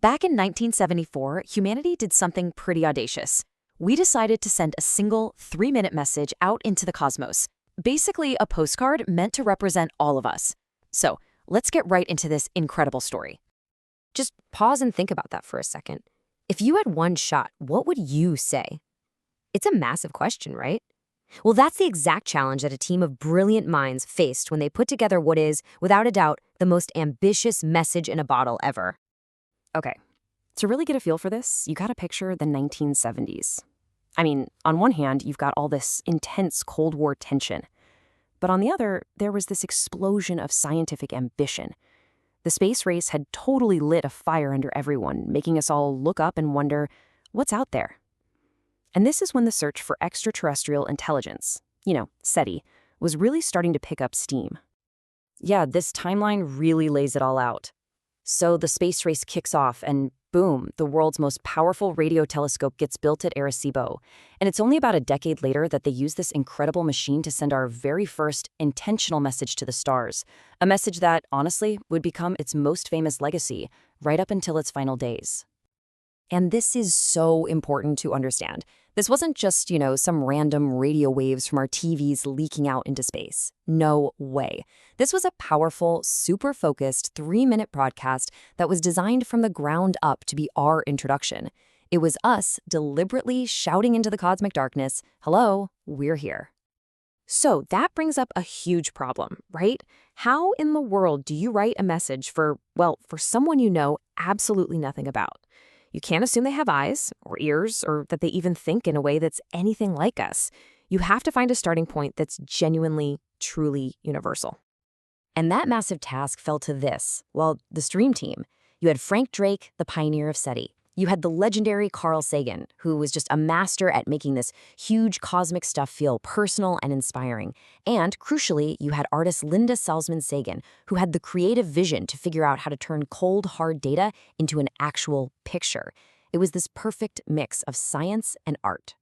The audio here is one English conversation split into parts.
Back in 1974, humanity did something pretty audacious. We decided to send a single 3-minute message out into the cosmos, basically a postcard meant to represent all of us. So, let's get right into this incredible story. Just pause and think about that for a second. If you had one shot, what would you say? It's a massive question, right? Well, that's the exact challenge that a team of brilliant minds faced when they put together what is, without a doubt, the most ambitious message in a bottle ever. Okay, to really get a feel for this, you gotta picture the 1970s. I mean, on one hand, you've got all this intense Cold War tension. But on the other, there was this explosion of scientific ambition. The space race had totally lit a fire under everyone, making us all look up and wonder, what's out there? And this is when the search for extraterrestrial intelligence, SETI, was really starting to pick up steam. Yeah, this timeline really lays it all out. So the space race kicks off and boom, the world's most powerful radio telescope gets built at Arecibo. And it's only about a decade later that they use this incredible machine to send our very first intentional message to the stars. A message that, honestly, would become its most famous legacy right up until its final days. And this is so important to understand. This wasn't just, some random radio waves from our TVs leaking out into space. No way. This was a powerful, super focused 3-minute broadcast that was designed from the ground up to be our introduction. It was us deliberately shouting into the cosmic darkness, "Hello, we're here." So that brings up a huge problem, right? How in the world do you write a message for someone you know absolutely nothing about? You can't assume they have eyes or ears or that they even think in a way that's anything like us. You have to find a starting point that's genuinely, truly universal. And that massive task fell to the Stream team. You had Frank Drake, the pioneer of SETI. You had the legendary Carl Sagan, who was just a master at making this huge cosmic stuff feel personal and inspiring. And, crucially, you had artist Linda Salzman Sagan, who had the creative vision to figure out how to turn cold, hard data into an actual picture. It was this perfect mix of science and art.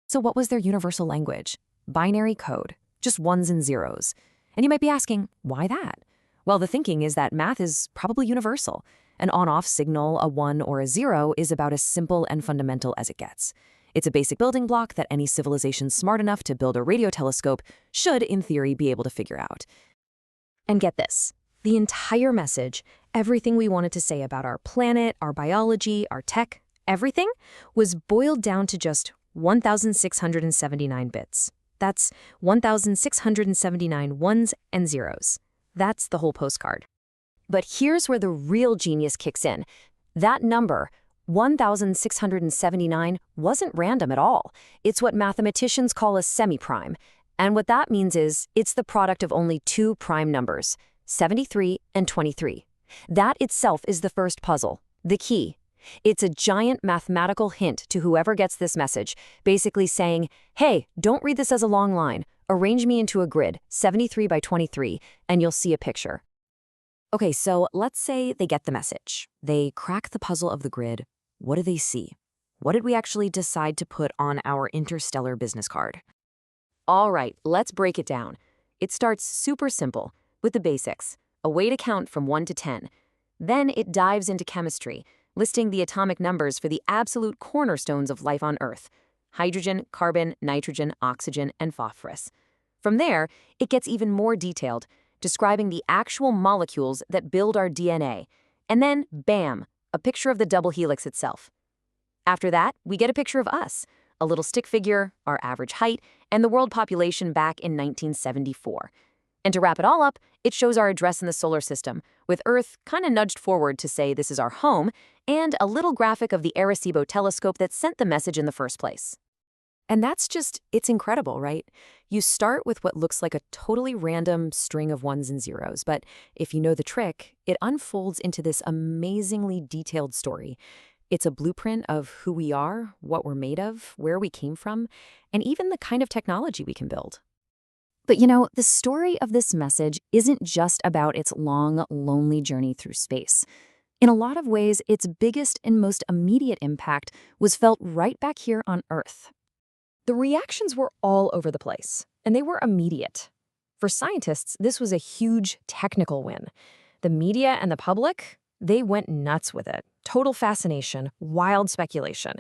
So what was their universal language? Binary code, just ones and zeros. And you might be asking, why that? Well, the thinking is that math is probably universal. An on-off signal, a 1 or a 0, is about as simple and fundamental as it gets. It's a basic building block that any civilization smart enough to build a radio telescope should, in theory, be able to figure out. And get this, the entire message, everything we wanted to say about our planet, our biology, our tech, everything, was boiled down to just 1,679 bits. That's 1,679 ones and zeros. That's the whole postcard. But here's where the real genius kicks in. That number, 1,679, wasn't random at all. It's what mathematicians call a semi-prime. And what that means is it's the product of only 2 prime numbers, 73 and 23. That itself is the first puzzle, the key. It's a giant mathematical hint to whoever gets this message, basically saying, hey, don't read this as a long line. Arrange me into a grid, 73 by 23, and you'll see a picture. Okay, so let's say they get the message. They crack the puzzle of the grid. What do they see? What did we actually decide to put on our interstellar business card? All right, let's break it down. It starts super simple, with the basics, a way to count from 1 to 10. Then it dives into chemistry, listing the atomic numbers for the absolute cornerstones of life on Earth: hydrogen, carbon, nitrogen, oxygen, and phosphorus. From there, it gets even more detailed, describing the actual molecules that build our DNA. And then, bam, a picture of the double helix itself. After that, we get a picture of us, a little stick figure, our average height, and the world population back in 1974. And to wrap it all up, it shows our address in the solar system, with Earth kind of nudged forward to say this is our home, and a little graphic of the Arecibo telescope that sent the message in the first place. And it's incredible, right? You start with what looks like a totally random string of ones and zeros, but if you know the trick, it unfolds into this amazingly detailed story. It's a blueprint of who we are, what we're made of, where we came from, and even the kind of technology we can build. But the story of this message isn't just about its long, lonely journey through space. In a lot of ways, its biggest and most immediate impact was felt right back here on Earth. The reactions were all over the place, and they were immediate. For scientists, this was a huge technical win. The media and the public, They went nuts with it. Total fascination, wild speculation.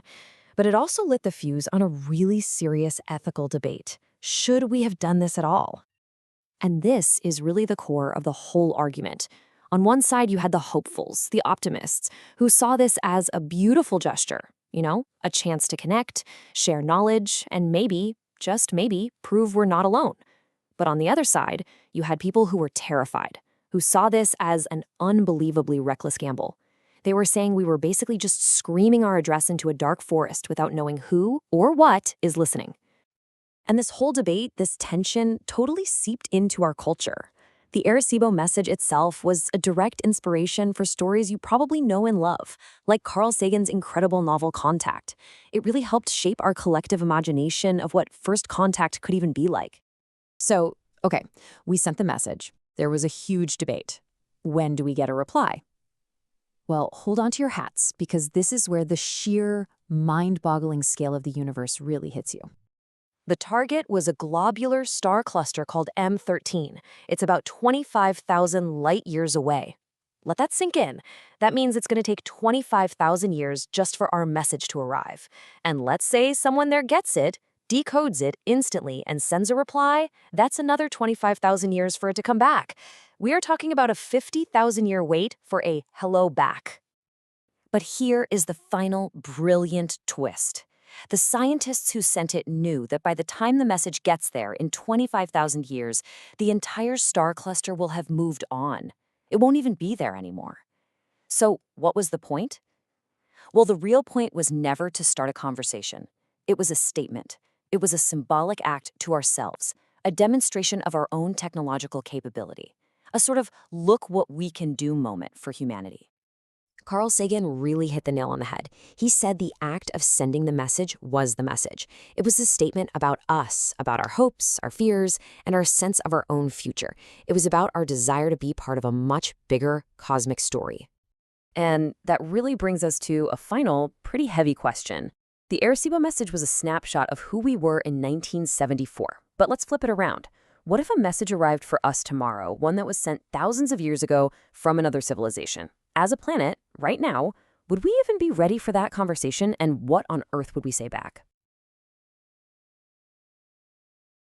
But it also lit the fuse on a really serious ethical debate. Should we have done this at all? And this is really the core of the whole argument. On one side, you had the hopefuls, the optimists, who saw this as a beautiful gesture, a chance to connect, share knowledge, and maybe, just maybe, prove we're not alone. But on the other side, you had people who were terrified, who saw this as an unbelievably reckless gamble. They were saying we were basically just screaming our address into a dark forest without knowing who or what is listening. And this whole debate, this tension, totally seeped into our culture. The Arecibo Message itself was a direct inspiration for stories you probably know and love, like Carl Sagan's incredible novel Contact. It really helped shape our collective imagination of what first contact could even be like. So, okay, we sent the message. There was a huge debate. When do we get a reply? Well, hold on to your hats, because this is where the sheer, mind-boggling scale of the universe really hits you. The target was a globular star cluster called M13. It's about 25,000 light-years away. Let that sink in. That means it's going to take 25,000 years just for our message to arrive. And let's say someone there gets it, decodes it instantly, and sends a reply. That's another 25,000 years for it to come back. We are talking about a 50,000-year wait for a hello back. But here is the final brilliant twist. The scientists who sent it knew that by the time the message gets there in 25,000 years, the entire star cluster will have moved on. It won't even be there anymore. So what was the point? Well, the real point was never to start a conversation. It was a statement. It was a symbolic act to ourselves, a demonstration of our own technological capability, a sort of look what we can do moment for humanity. Carl Sagan really hit the nail on the head. He said the act of sending the message was the message. It was a statement about us, about our hopes, our fears, and our sense of our own future. It was about our desire to be part of a much bigger cosmic story. And that really brings us to a final, pretty heavy question. The Arecibo Message was a snapshot of who we were in 1974. But let's flip it around. What if a message arrived for us tomorrow, one that was sent thousands of years ago from another civilization? As a planet, right now, would we even be ready for that conversation, and what on earth would we say back?